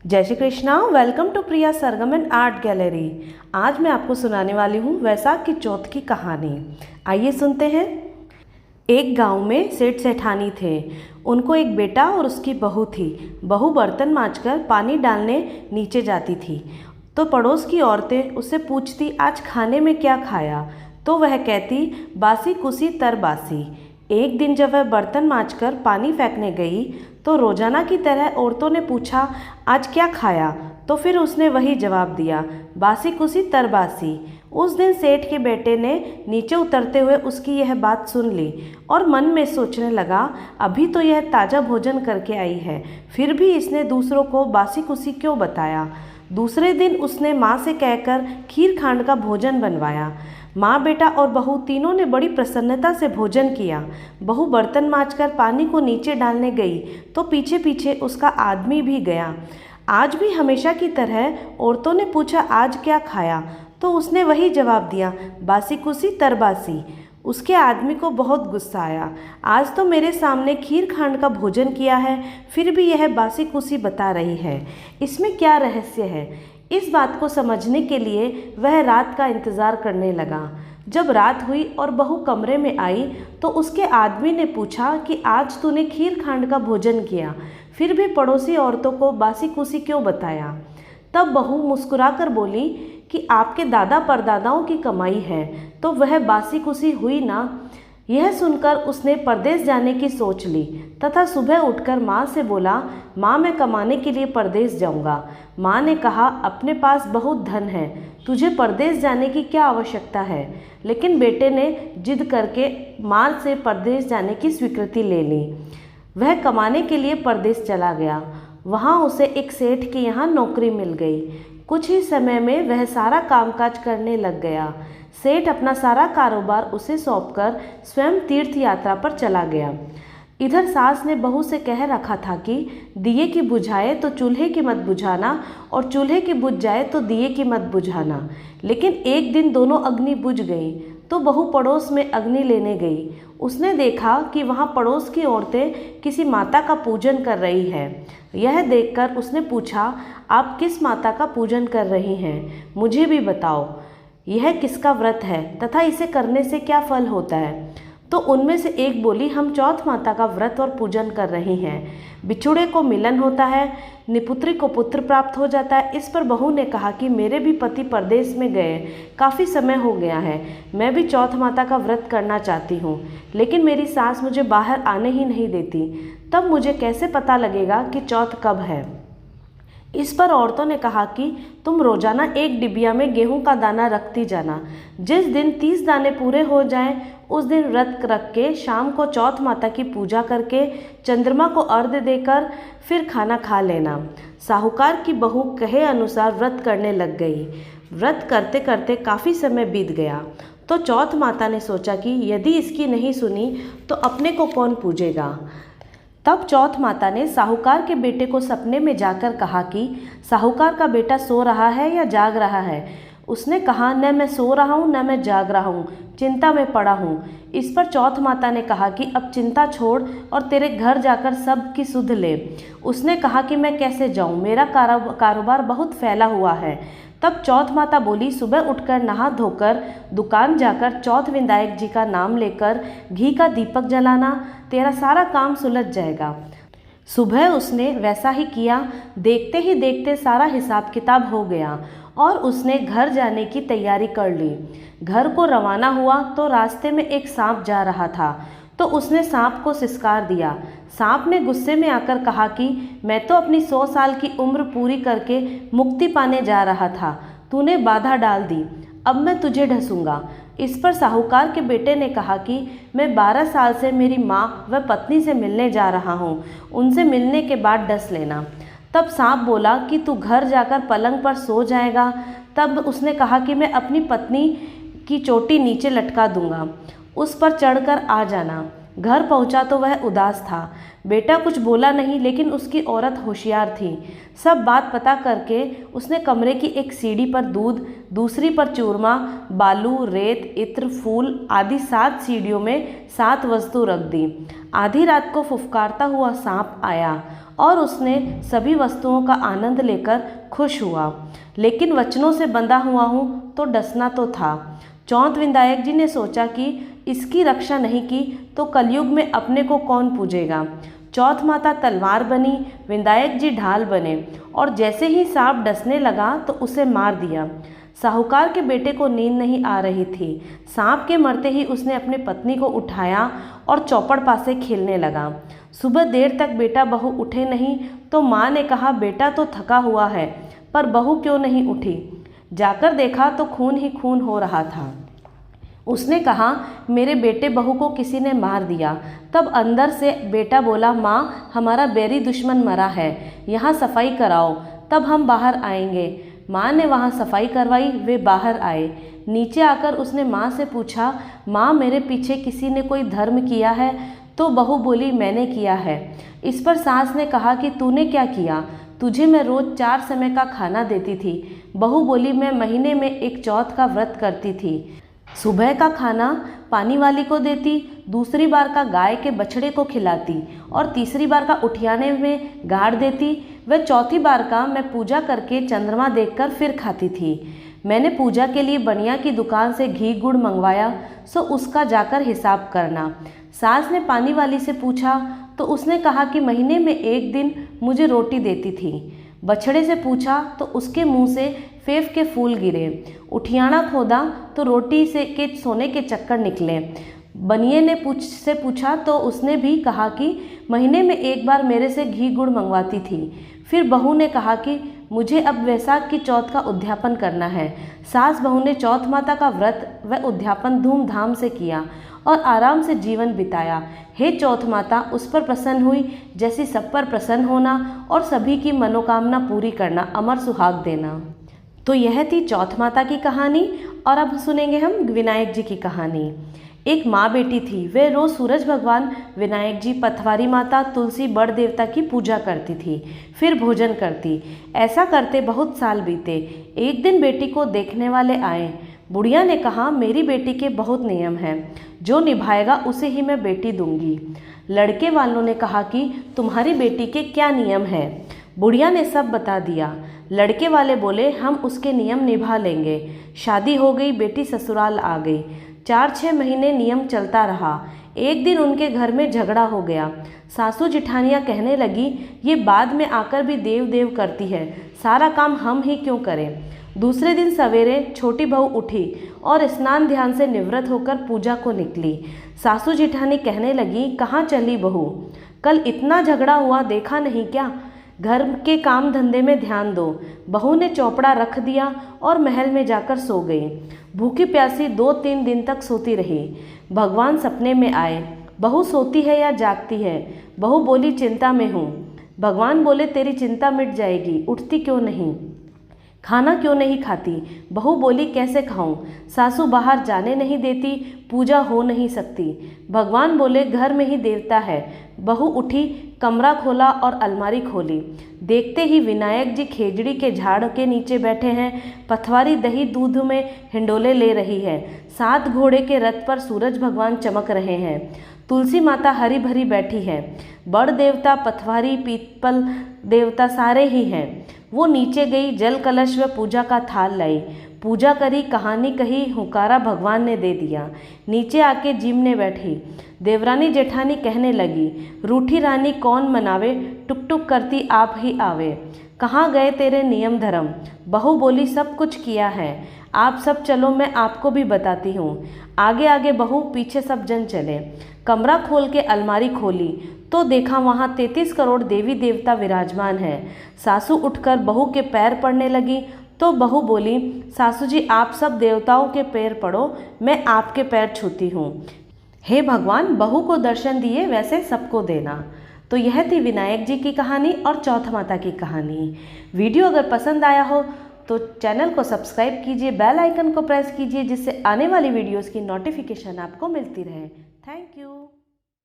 जय Shri Krishna. Welcome to Priya Sargam and art gallery. आज मैं आपको सुनाने वाली हूँ वैसाख की चौथ की कहानी। आइए सुनते हैं। एक गांव में सेठ सेठानी थे। उनको एक बेटा और उसकी बहू थी। बहू बर्तन मांजकर पानी डालने नीचे जाती थी तो पड़ोस की औरतें उससे पूछती, आज खाने में क्या खाया? तो वह कहती, बासी कुसी तरबासी। एक दिन जब वह बर्तन मांजकर पानी फेंकने गई तो रोजाना की तरह औरतों ने पूछा, आज क्या खाया? तो फिर उसने वही जवाब दिया, बासी कुसी तरबासी। उस दिन सेठ के बेटे ने नीचे उतरते हुए उसकी यह बात सुन ली और मन में सोचने लगा, अभी तो यह ताज़ा भोजन करके आई है, फिर भी इसने दूसरों को बासी कुसी क्यों बताया। दूसरे दिन उसने माँ से कहकर खीर खांड का भोजन बनवाया। माँ, बेटा और बहू तीनों ने बड़ी प्रसन्नता से भोजन किया। बहू बर्तन मांजकर पानी को नीचे डालने गई तो पीछे पीछे उसका आदमी भी गया। आज भी हमेशा की तरह औरतों ने पूछा, आज क्या खाया? तो उसने वही जवाब दिया, बासी कुसी तरबासी। उसके आदमी को बहुत गुस्सा आया। आज तो मेरे सामने खीर खांड का भोजन किया है, फिर भी यह बासी कुसी बता रही है, इसमें क्या रहस्य है? इस बात को समझने के लिए वह रात का इंतज़ार करने लगा। जब रात हुई और बहू कमरे में आई तो उसके आदमी ने पूछा कि आज तूने खीर खांड का भोजन किया, फिर भी पड़ोसी औरतों को बासी कुसी क्यों बताया? तब बहू मुस्कुराकर बोली कि आपके दादा परदादाओं की कमाई है तो वह बासी कुसी हुई ना। यह सुनकर उसने परदेश जाने की सोच ली तथा सुबह उठकर माँ से बोला, माँ, मैं कमाने के लिए परदेश जाऊँगा। माँ ने कहा, अपने पास बहुत धन है, तुझे परदेश जाने की क्या आवश्यकता है? लेकिन बेटे ने जिद करके माँ से परदेश जाने की स्वीकृति ले ली। वह कमाने के लिए परदेश चला गया। वहाँ उसे एक सेठ के यहाँ नौकरी मिल गई। कुछ ही समय में वह सारा कामकाज करने लग गया। सेठ अपना सारा कारोबार उसे सौंपकर स्वयं तीर्थ यात्रा पर चला गया। इधर सास ने बहू से कह रखा था कि दिए की बुझाए तो चूल्हे की मत बुझाना और चूल्हे की बुझ जाए तो दिए की मत बुझाना। लेकिन एक दिन दोनों अग्नि बुझ गई तो बहू पड़ोस में अग्नि लेने गई। उसने देखा कि वहाँ पड़ोस की औरतें किसी माता का पूजन कर रही है। यह देखकर उसने पूछा, आप किस माता का पूजन कर रही हैं? मुझे भी बताओ, यह किसका व्रत है तथा इसे करने से क्या फल होता है? तो उनमें से एक बोली, हम चौथ माता का व्रत और पूजन कर रही हैं। बिछुड़े को मिलन होता है, निपुत्री को पुत्र प्राप्त हो जाता है। इस पर बहू ने कहा कि मेरे भी पति परदेश में गए काफ़ी समय हो गया है, मैं भी चौथ माता का व्रत करना चाहती हूँ, लेकिन मेरी सास मुझे बाहर आने ही नहीं देती। तब मुझे कैसे पता लगेगा कि चौथ कब है? इस पर औरतों ने कहा कि तुम रोजाना एक डिबिया में गेहूं का दाना रखती जाना। जिस दिन 30 दाने पूरे हो जाएं, उस दिन व्रत रख के शाम को चौथ माता की पूजा करके चंद्रमा को अर्घ्य देकर फिर खाना खा लेना। साहूकार की बहू कहे अनुसार व्रत करने लग गई। व्रत करते करते काफ़ी समय बीत गया तो चौथ माता ने सोचा कि यदि इसकी नहीं सुनी तो अपने को कौन पूजेगा। तब चौथ माता ने साहूकार के बेटे को सपने में जाकर कहा कि साहूकार का बेटा सो रहा है या जाग रहा है? उसने कहा, न मैं सो रहा हूँ न मैं जाग रहा हूँ, चिंता में पड़ा हूँ। इस पर चौथ माता ने कहा कि अब चिंता छोड़ और तेरे घर जाकर सब की सुध ले। उसने कहा कि मैं कैसे जाऊँ, मेरा कारोबार बहुत फैला हुआ है। तब चौथ माता बोली, सुबह उठकर नहा धोकर दुकान जाकर चौथ विनायक जी का नाम लेकर घी का दीपक जलाना, तेरा सारा काम सुलझ जाएगा। सुबह उसने वैसा ही किया। देखते ही देखते सारा हिसाब किताब हो गया और उसने घर जाने की तैयारी कर ली। घर को रवाना हुआ तो रास्ते में एक सांप जा रहा था तो उसने सांप को सिसकार दिया। सांप ने गुस्से में आकर कहा कि मैं तो अपनी 100 साल की उम्र पूरी करके मुक्ति पाने जा रहा था, तूने बाधा डाल दी, अब मैं तुझे ढसूंगा। इस पर साहूकार के बेटे ने कहा कि मैं 12 साल से मेरी माँ व पत्नी से मिलने जा रहा हूँ, उनसे मिलने के बाद डस लेना। तब सांप बोला कि तू घर जाकर पलंग पर सो जाएगा। तब उसने कहा कि मैं अपनी पत्नी की चोटी नीचे लटका दूंगा, उस पर चढ़कर आ जाना। घर पहुंचा तो वह उदास था। बेटा कुछ बोला नहीं, लेकिन उसकी औरत होशियार थी। सब बात पता करके उसने कमरे की एक सीढ़ी पर दूध, दूसरी पर चूरमा, बालू, रेत, इत्र, फूल आदि 7 सीढ़ियों में 7 वस्तु रख दी। आधी रात को फुफकारता हुआ सांप आया और उसने सभी वस्तुओं का आनंद लेकर खुश हुआ। लेकिन वचनों से बंधा हुआ हूँ तो डसना तो था। चौथ विनायक जी ने सोचा कि इसकी रक्षा नहीं की तो कलयुग में अपने को कौन पूजेगा। चौथ माता तलवार बनी, विनायक जी ढाल बने और जैसे ही सांप डसने लगा तो उसे मार दिया। साहूकार के बेटे को नींद नहीं आ रही थी। सांप के मरते ही उसने अपनी पत्नी को उठाया और चौपड़ पासे खेलने लगा। सुबह देर तक बेटा बहू उठे नहीं तो माँ ने कहा, बेटा तो थका हुआ है पर बहू क्यों नहीं उठी। जाकर देखा तो खून ही खून हो रहा था। उसने कहा, मेरे बेटे बहू को किसी ने मार दिया। तब अंदर से बेटा बोला, माँ हमारा बैरी दुश्मन मरा है, यहाँ सफाई कराओ तब हम बाहर आएंगे। माँ ने वहाँ सफाई करवाई, वे बाहर आए। नीचे आकर उसने माँ से पूछा, माँ मेरे पीछे किसी ने कोई धर्म किया है? तो बहू बोली, मैंने किया है। इस पर सास ने कहा कि तूने क्या किया? तुझे मैं रोज 4 समय का खाना देती थी। बहू बोली, मैं महीने में एक चौथ का व्रत करती थी। सुबह का खाना पानी वाली को देती, दूसरी बार का गाय के बछड़े को खिलाती और तीसरी बार का उठियाने में गाड़ देती। वह चौथी बार का मैं पूजा करके चंद्रमा देखकर फिर खाती थी। मैंने पूजा के लिए बनिया की दुकान से घी गुड़ मंगवाया, सो उसका जाकर हिसाब करना। सास ने पानी वाली से पूछा तो उसने कहा कि महीने में एक दिन मुझे रोटी देती थी। बछड़े से पूछा तो उसके मुंह से फेफ के फूल गिरे। उठियाना खोदा तो रोटी से के सोने के चक्कर निकले। बनिए ने से पूछा तो उसने भी कहा कि महीने में एक बार मेरे से घी गुड़ मंगवाती थी। फिर बहू ने कहा कि मुझे अब वैशाख की चौथ का उद्यापन करना है। सास बहू ने चौथ माता का व्रत व उद्यापन धूमधाम से किया और आराम से जीवन बिताया। हे चौथ माता, उस पर प्रसन्न हुई जैसी सब पर प्रसन्न होना और सभी की मनोकामना पूरी करना, अमर सुहाग देना। तो यह थी चौथ माता की कहानी। और अब सुनेंगे हम विनायक जी की कहानी। एक माँ बेटी थी। वे रोज सूरज भगवान, विनायक जी, पथवारी माता, तुलसी, बड़ देवता की पूजा करती थी, फिर भोजन करती। ऐसा करते बहुत साल बीते। एक दिन बेटी को देखने वाले आए। बुढ़िया ने कहा, मेरी बेटी के बहुत नियम हैं, जो निभाएगा उसे ही मैं बेटी दूंगी। लड़के वालों ने कहा कि तुम्हारी बेटी के क्या नियम हैं? बुढ़िया ने सब बता दिया। लड़के वाले बोले, हम उसके नियम निभा लेंगे। शादी हो गई, बेटी ससुराल आ गई। 4-6 महीने नियम चलता रहा। एक दिन उनके घर में झगड़ा हो गया। सासू जिठानियाँ कहने लगी, ये बाद में आकर भी देव देव करती है, सारा काम हम ही क्यों करें। दूसरे दिन सवेरे छोटी बहू उठी और स्नान ध्यान से निवृत्त होकर पूजा को निकली। सासू जिठानी कहने लगी, कहाँ चली बहू? कल इतना झगड़ा हुआ, देखा नहीं क्या? घर के काम धंधे में ध्यान दो। बहू ने चौपड़ा रख दिया और महल में जाकर सो गई। भूखी प्यासी 2-3 दिन तक सोती रही। भगवान सपने में आए। बहू सोती है या जागती है? बहू बोली, चिंता में हूँ। भगवान बोले, तेरी चिंता मिट जाएगी, उठती क्यों नहीं? खाना क्यों नहीं खाती? बहू बोली, कैसे खाऊं? सासू बाहर जाने नहीं देती, पूजा हो नहीं सकती। भगवान बोले, घर में ही देवता है। बहू उठी, कमरा खोला और अलमारी खोली। देखते ही विनायक जी खेजड़ी के झाड़ के नीचे बैठे हैं। पथवारी दही दूध में हिंडोले ले रही है। 7 घोड़े के रथ पर सूरज भगवान चमक रहे हैं। तुलसी माता हरी भरी बैठी है। बड़ देवता, पथवारी, पीपल देवता सारे ही हैं। वो नीचे गई, जल कलश व पूजा का थाल लाई। पूजा करी, कहानी कही, हुकारा भगवान ने दे दिया। नीचे आके जीमने बैठी। देवरानी जेठानी कहने लगी, रूठी रानी कौन मनावे, टुक टुक करती आप ही आवे। कहाँ गए तेरे नियम धर्म? बहू बोली, सब कुछ किया है, आप सब चलो, मैं आपको भी बताती हूँ। आगे आगे बहू, पीछे सब जन चले। कमरा खोल के अलमारी खोली तो देखा वहाँ 33 करोड़ देवी देवता विराजमान हैं। सासू उठकर बहू के पैर पड़ने लगी तो बहू बोली, सासू जी आप सब देवताओं के पैर पड़ो, मैं आपके पैर छूती हूँ। हे भगवान, बहू को दर्शन दिए वैसे सबको देना। तो यह थी विनायक जी की कहानी और चौथ माता की कहानी। वीडियो अगर पसंद आया हो तो चैनल को सब्सक्राइब कीजिए, बेल आइकन को प्रेस कीजिए, जिससे आने वाली वीडियोस की नोटिफिकेशन आपको मिलती रहे। Thank you.